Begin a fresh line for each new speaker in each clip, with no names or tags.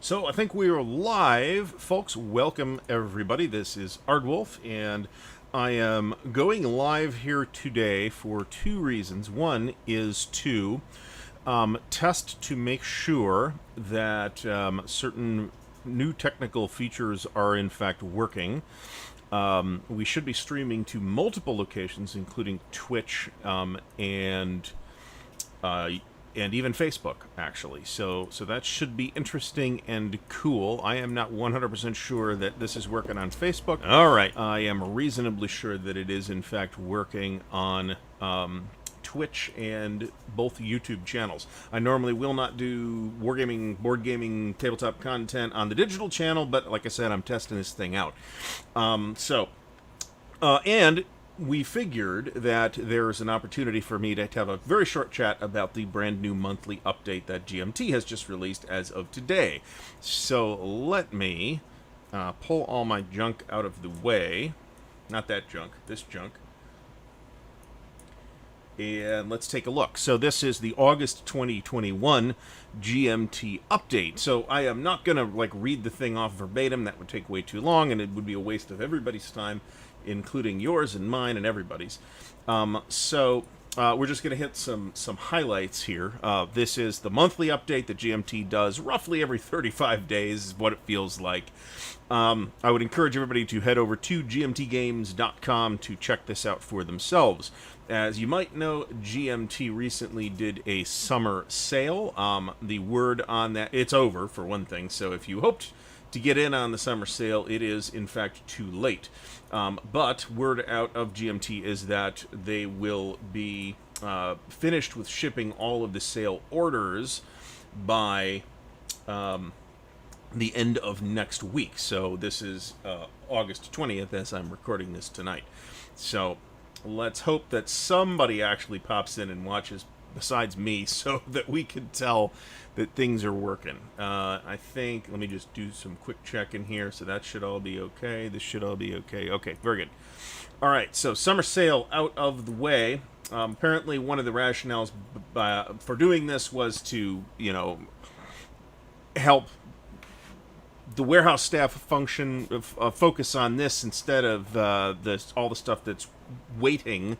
So I think we are live, folks. Welcome everybody. This is Ardwulf, and I am going live here today for two reasons. One is to test to make sure that certain new technical features are in fact working. We should be streaming to multiple locations, including Twitch and even Facebook, actually. So that should be interesting and cool. I am not 100% sure that this is working on Facebook. All right, I am reasonably sure that it is in fact working on Twitch and both YouTube channels. I normally will not do wargaming, board gaming, tabletop content on the digital channel, but like I said, I'm testing this thing out. And we figured that there's an opportunity for me to have a very short chat about the brand new monthly update that GMT has just released as of today. So let me pull all my junk out of the way. Not that junk, this junk. And let's take a look. So this is the August 2021 GMT update. So I am not going to read the thing off verbatim. That would take way too long, and it would be a waste of everybody's time, including yours and mine and everybody's. We're just going to hit some highlights here. This is the monthly update that GMT does roughly every 35 days, is what it feels like. I would encourage everybody to head over to gmtgames.com to check this out for themselves. As you might know, GMT recently did a summer sale. The word on that, it's over for one thing, so if you hoped to get in on the summer sale, it is in fact too late. But word out of GMT is that they will be finished with shipping all of the sale orders by the end of next week. So this is August 20th as I'm recording this tonight. So let's hope that somebody actually pops in and watches besides me so that we can tell that things are working. I think, let me just do some quick check in here. So that should all be okay. This should all be okay. Okay, very good. All right, so summer sale out of the way. Apparently one of the rationales for doing this was to, help the warehouse staff focus on this instead of all the stuff that's waiting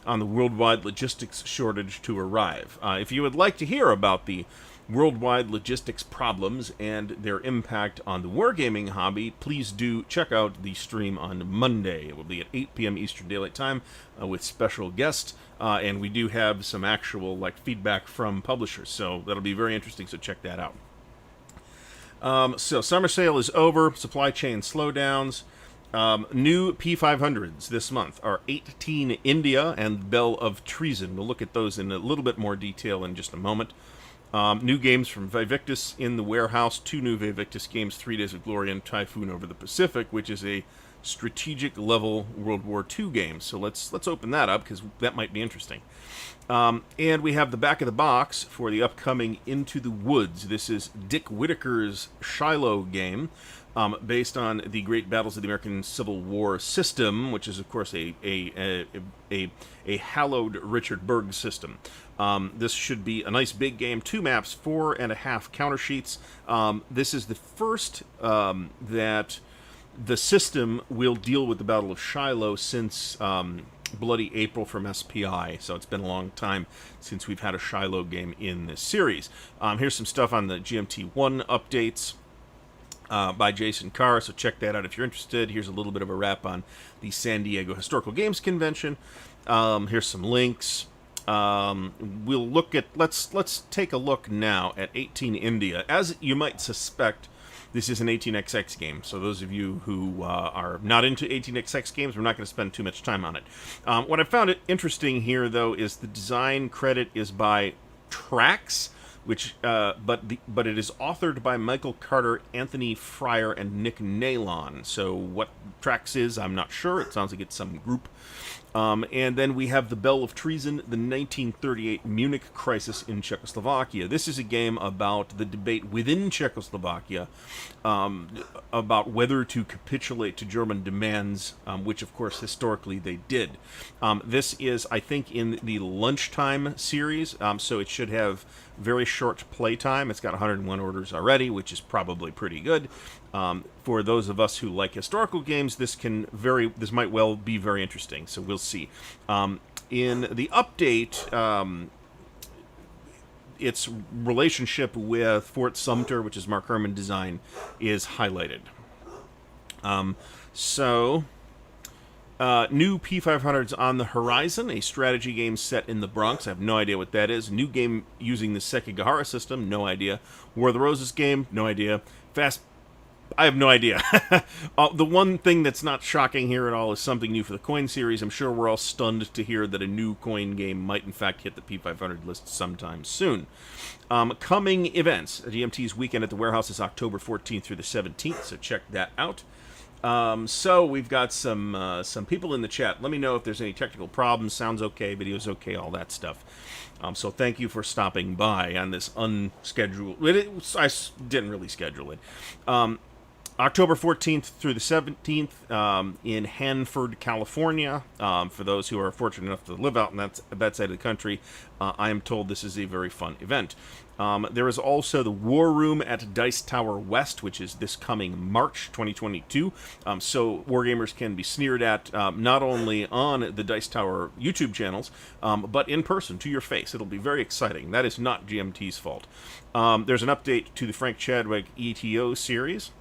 on the worldwide logistics shortage to arrive. If you would like to hear about the worldwide logistics problems and their impact on the wargaming hobby, please do check out the stream on Monday. It will be at 8 p.m. Eastern Daylight Time with special guests, and we do have some actual feedback from publishers, so that'll be very interesting, so check that out. So summer sale is over, supply chain slowdowns. New P500s this month are 18 India and Bell of Treason. We'll look at those in a little bit more detail in just a moment. New games from Vivictus in the warehouse. 2 new Vivictus games, 3 Days of Glory and Typhoon Over the Pacific, which is a strategic level World War II game. So let's open that up because that might be interesting. And we have the back of the box for the upcoming Into the Woods. This is Dick Whitaker's Shiloh game, based on the Great Battles of the American Civil War system, which is of course a hallowed Richard Berg system. This should be a nice big game. 2 maps, 4.5 counter sheets. This is the first that the system will deal with the Battle of Shiloh since Bloody April from SPI, so it's been a long time since we've had a Shiloh game in this series. Here's some stuff on the GMT1 updates by Jason Carr, so check that out if you're interested. Here's a little bit of a wrap on the San Diego Historical Games Convention. Here's some links. We'll look at, let's take a look now at 18 India. As you might suspect, this is an 18xx game, so those of you who are not into 18xx games, we're not going to spend too much time on it. What I found interesting here, though, is the design credit is by Trax, which but it is authored by Michael Carter, Anthony Fryer, and Nick Nalon. So what Trax is, I'm not sure. It sounds like it's some group. And then we have The Bell of Treason, the 1938 Munich crisis in Czechoslovakia. This is a game about the debate within Czechoslovakia about whether to capitulate to German demands, which, of course, historically they did. This is, I think, in the lunchtime series, so it should have very short play time. It's got 101 orders already, which is probably pretty good. For those of us who like historical games, this might well be very interesting. So we'll see. In the update, its relationship with Fort Sumter, which is Mark Herman design, is highlighted. New P500s on the horizon, a strategy game set in the Bronx. I have no idea what that is. New game using the Sekigahara system, no idea. War of the Roses game, no idea. I have no idea. The one thing that's not shocking here at all is something new for the coin series. I'm sure we're all stunned to hear that a new coin game might in fact hit the P500 list sometime soon. Coming events. GMT's weekend at the warehouse is October 14th through the 17th, so check that out. So we've got some people in the chat. Let me know if there's any technical problems. Sounds okay, video's okay, all that stuff. So thank you for stopping by on this unscheduled... I didn't really schedule it. October 14th through the 17th in Hanford, California. For those who are fortunate enough to live out in that side of the country, I am told this is a very fun event. There is also the War Room at Dice Tower West, which is this coming March 2022. So Wargamers can be sneered at not only on the Dice Tower YouTube channels, but in person, to your face. It'll be very exciting. That is not GMT's fault. There's an update to the Frank Chadwick ETO series.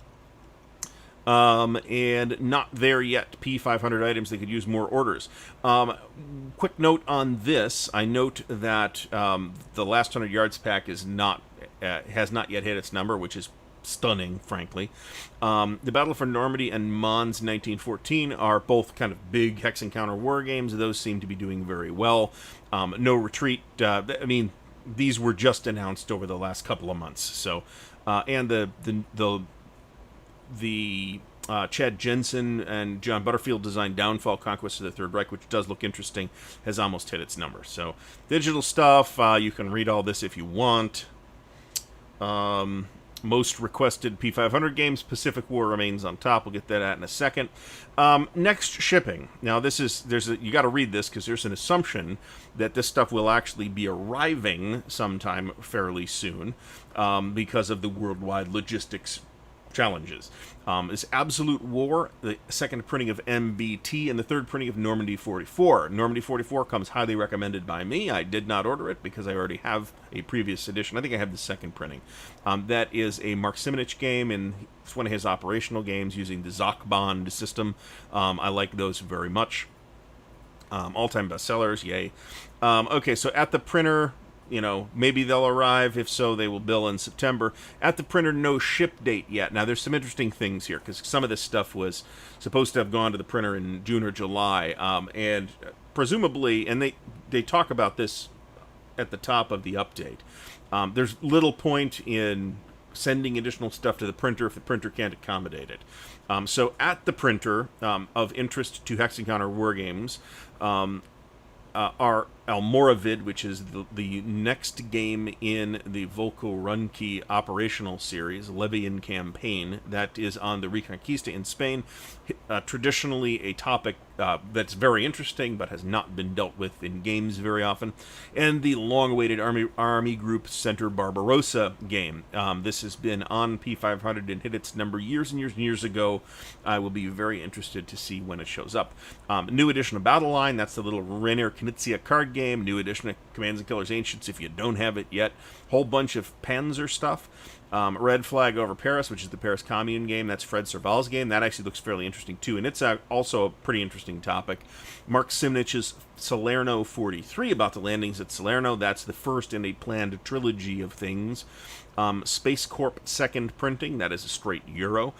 And not there yet. P500 items, they could use more orders. Quick note on this. I note that the last 100 yards pack has not yet hit its number, which is stunning, frankly. The Battle for Normandy and Mons 1914 are both kind of big hex and counter war games. Those seem to be doing very well. No Retreat. I mean, these were just announced over the last couple of months. So, and the Chad Jensen and John Butterfield designed Downfall, Conquest of the Third Reich, which does look interesting, has almost hit its number. So, digital stuff, you can read all this if you want. Most requested P500 games, Pacific War remains on top. We'll get that at in a second. Next, shipping. Now, you got to read this because there's an assumption that this stuff will actually be arriving sometime fairly soon because of the worldwide logistics challenges. Is Absolute War, the second printing of MBT, and the third printing of Normandy 44. Normandy 44 comes highly recommended by me. I did not order it because I already have a previous edition. I think I have the second printing. That is a Mark Simonich game, and it's one of his operational games using the Zocbond system. I like those very much. All-time bestsellers, yay. Okay, so at the printer... maybe they'll arrive. If so, they will bill in September. At the printer, no ship date yet. Now, there's some interesting things here, because some of this stuff was supposed to have gone to the printer in June or July. And presumably, and they talk about this at the top of the update, there's little point in sending additional stuff to the printer if the printer can't accommodate it. So at the printer, of interest to Hex and Counter Wargames, are Almoravid, which is the next game in the Volko Runki operational series, Levian Campaign, that is on the Reconquista in Spain. Traditionally a topic that's very interesting, but has not been dealt with in games very often. And the long-awaited Army Group Center Barbarossa game. This has been on P500 and hit its number years and years and years ago. I will be very interested to see when it shows up. New edition of Battle Line, that's the little Rainier Knizia card game. New edition of Commands and Killers Ancients, if you don't have it yet. Whole bunch of Panzer stuff. Red Flag Over Paris, which is the Paris Commune game. That's Fred Serval's game. That actually looks fairly interesting, too. And it's also a pretty interesting topic. Mark Simnich's Salerno 43, about the landings at Salerno. That's the first in a planned trilogy of things. Space Corp second printing. That is a straight Euro.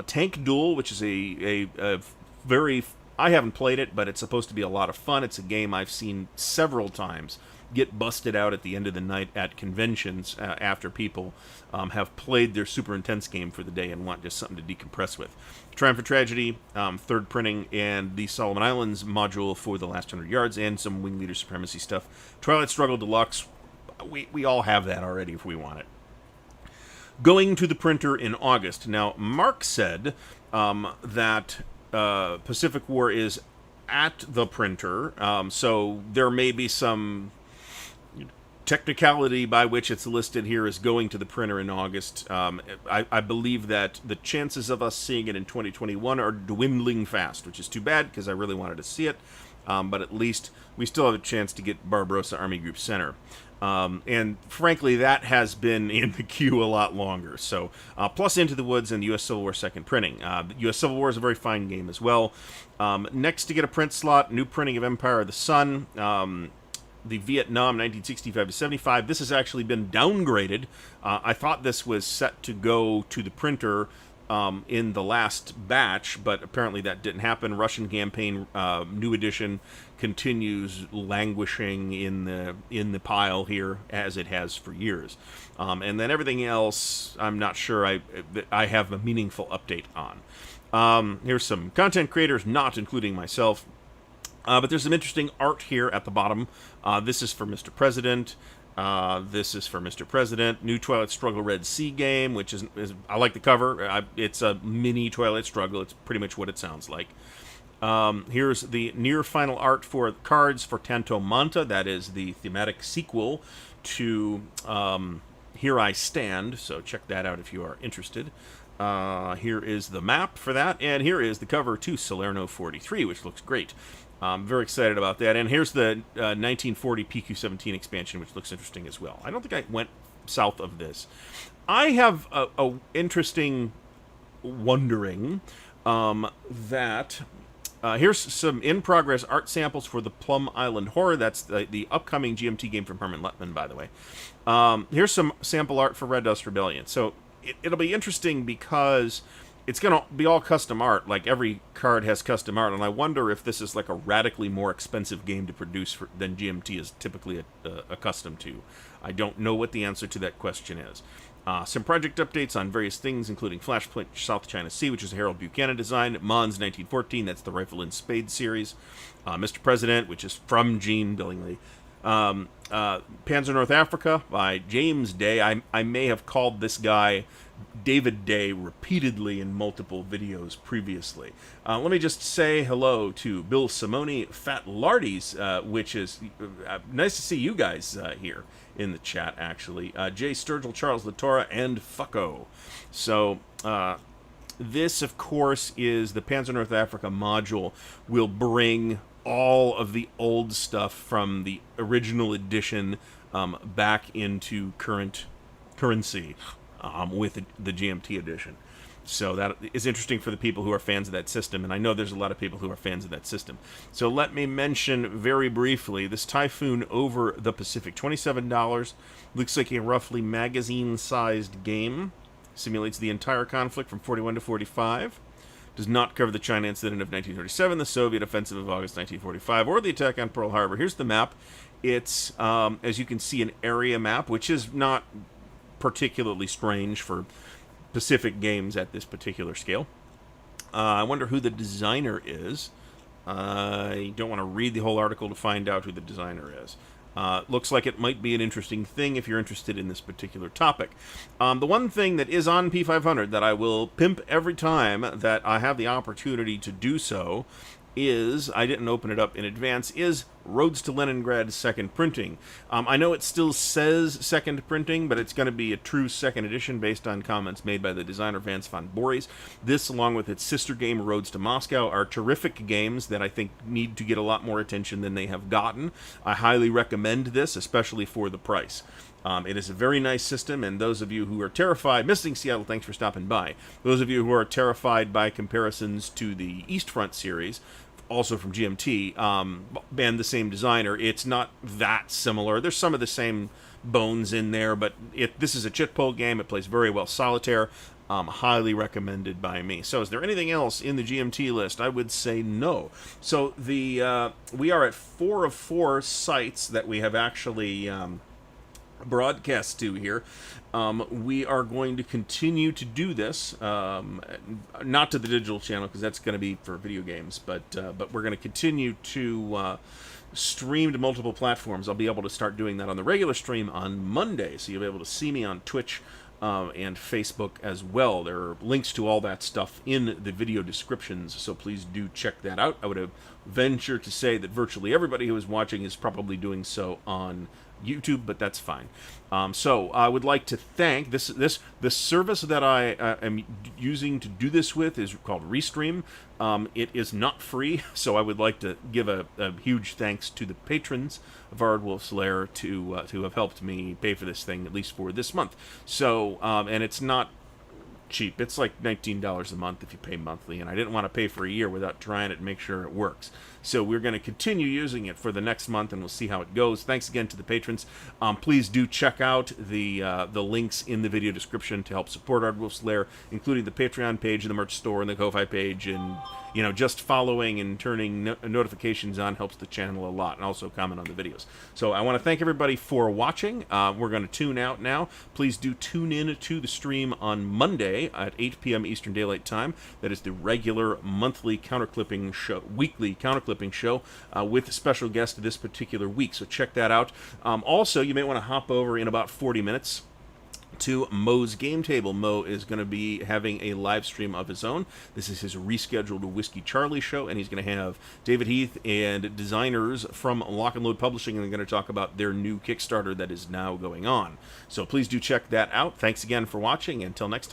Tank Duel, which is a very... I haven't played it, but it's supposed to be a lot of fun. It's a game I've seen several times get busted out at the end of the night at conventions after people have played their super intense game for the day and want just something to decompress with. Triumph or Tragedy, third printing, and the Solomon Islands module for the last 100 yards, and some Wing Leader Supremacy stuff. Twilight Struggle Deluxe, we all have that already if we want it. Going to the printer in August. Now, Mark said that Pacific War is at the printer, so there may be some technicality by which it's listed here as going to the printer in August. I believe that the chances of us seeing it in 2021 are dwindling fast, which is too bad because I really wanted to see it, but at least we still have a chance to get Barbarossa Army Group Center. And frankly, that has been in the queue a lot longer. So, plus Into the Woods and the U.S. Civil War second printing. U.S. Civil War is a very fine game as well. Next to get a print slot, new printing of Empire of the Sun. The Vietnam 1965 to 75. This has actually been downgraded. I thought this was set to go to the printer in the last batch, but apparently that didn't happen. Russian Campaign new edition continues languishing in the pile here as it has for years, and then everything else I'm not sure I have a meaningful update on. Here's some content creators, not including myself, but there's some interesting art here at the bottom. This is for Mr. President. This is for Mr. President. New Twilight Struggle Red Sea game, which is I like the cover. It's a mini Twilight Struggle. It's pretty much what it sounds like. Here's the near final art for cards for Tanto Manta. That is the thematic sequel to Here I Stand. So check that out if you are interested. Here is the map for that, and here is the cover to Salerno 43, which looks great. I'm very excited about that. And here's the 1940 PQ-17 expansion, which looks interesting as well. I don't think I went south of this. I have a interesting wondering that here's some in-progress art samples for the Plum Island Horror. That's the upcoming GMT game from Herman Lettman, by the way. Here's some sample art for Red Dust Rebellion. So it'll be interesting because it's going to be all custom art. Like every card has custom art, and I wonder if this is like a radically more expensive game to produce than GMT is typically accustomed to. I don't know what the answer to that question is. Some project updates on various things, including Flashpoint South China Sea, which is a Harold Buchanan design. Mons 1914, that's the Rifle and Spade series. Mr. President, which is from Gene Billingsley. Panzer North Africa by James Day. I may have called this guy David Day repeatedly in multiple videos previously. Let me just say hello to Bill Simone, Fat Lardies, which is nice to see you guys here in the chat, actually. Jay Sturgill, Charles Latora, and Fucko. So, this, of course, is the Panzer North Africa module. Will bring all of the old stuff from the original edition back into current currency with the GMT edition. So that is interesting for the people who are fans of that system, and I know there's a lot of people who are fans of that system. So let me mention very briefly this Typhoon Over the Pacific. $27. Looks like a roughly magazine-sized game. Simulates the entire conflict from 41 to 45. Does not cover the China incident of 1937, the Soviet offensive of August 1945, or the attack on Pearl Harbor. Here's the map. It's, as you can see, an area map, which is not particularly strange for Pacific games at this particular scale. I wonder who the designer is. I don't want to read the whole article to find out who the designer is. Looks like it might be an interesting thing if you're interested in this particular topic. The one thing that is on P500 that I will pimp every time that I have the opportunity to do so is, I didn't open it up in advance, is Roads to Leningrad second printing. I know it still says second printing, but it's going to be a true second edition based on comments made by the designer Vance von Boris. This, along with its sister game Roads to Moscow, are terrific games that I think need to get a lot more attention than they have gotten. I highly recommend this, especially for the price. It is a very nice system, and those of you who are terrified, Missing Seattle, thanks for stopping by. Those of you who are terrified by comparisons to the East Front series, of also from GMT, and the same designer. It's not that similar. There's some of the same bones in there, but this is a chit pull game. It plays very well solitaire. Highly recommended by me. So is there anything else in the GMT list? I would say no. So we are at 4 of 4 sites that we have actually broadcast to here. We are going to continue to do this, not to the digital channel because that's going to be for video games, but we're going to continue to stream to multiple platforms. I'll be able to start doing that on the regular stream on Monday, so you'll be able to see me on Twitch and Facebook as well. There are links to all that stuff in the video descriptions, so please do check that out. I would venture to say that virtually everybody who is watching is probably doing so on YouTube, but that's fine. So I would like to thank this service that I am using to do this with is called Restream. It is not free, so I would like to give a huge thanks to the patrons of Ardwulf's Lair to have helped me pay for this thing, at least for this month. So and it's not cheap. It's like $19 a month if you pay monthly, and I didn't want to pay for a year without trying it and make sure it works. So we're going to continue using it for the next month, and we'll see how it goes. Thanks again to the patrons. Please do check out the links in the video description to help support Ardwulf's Lair, including the Patreon page, the merch store, and the Ko-Fi page, and just following and turning notifications on helps the channel a lot, and also comment on the videos. So I want to thank everybody for watching. We're going to tune out now. Please do tune in to the stream on Monday at 8 p.m. Eastern Daylight Time. That is the regular monthly counterclipping show, weekly counterclipping show with a special guest this particular week. So check that out. Also, you may want to hop over in about 40 minutes to Mo's Game Table. Mo is going to be having a live stream of his own. This is his rescheduled Whiskey Charlie show, and he's going to have David Heath and designers from Lock and Load Publishing, and they're going to talk about their new Kickstarter that is now going on. So please do check that out. Thanks again for watching. Until next time.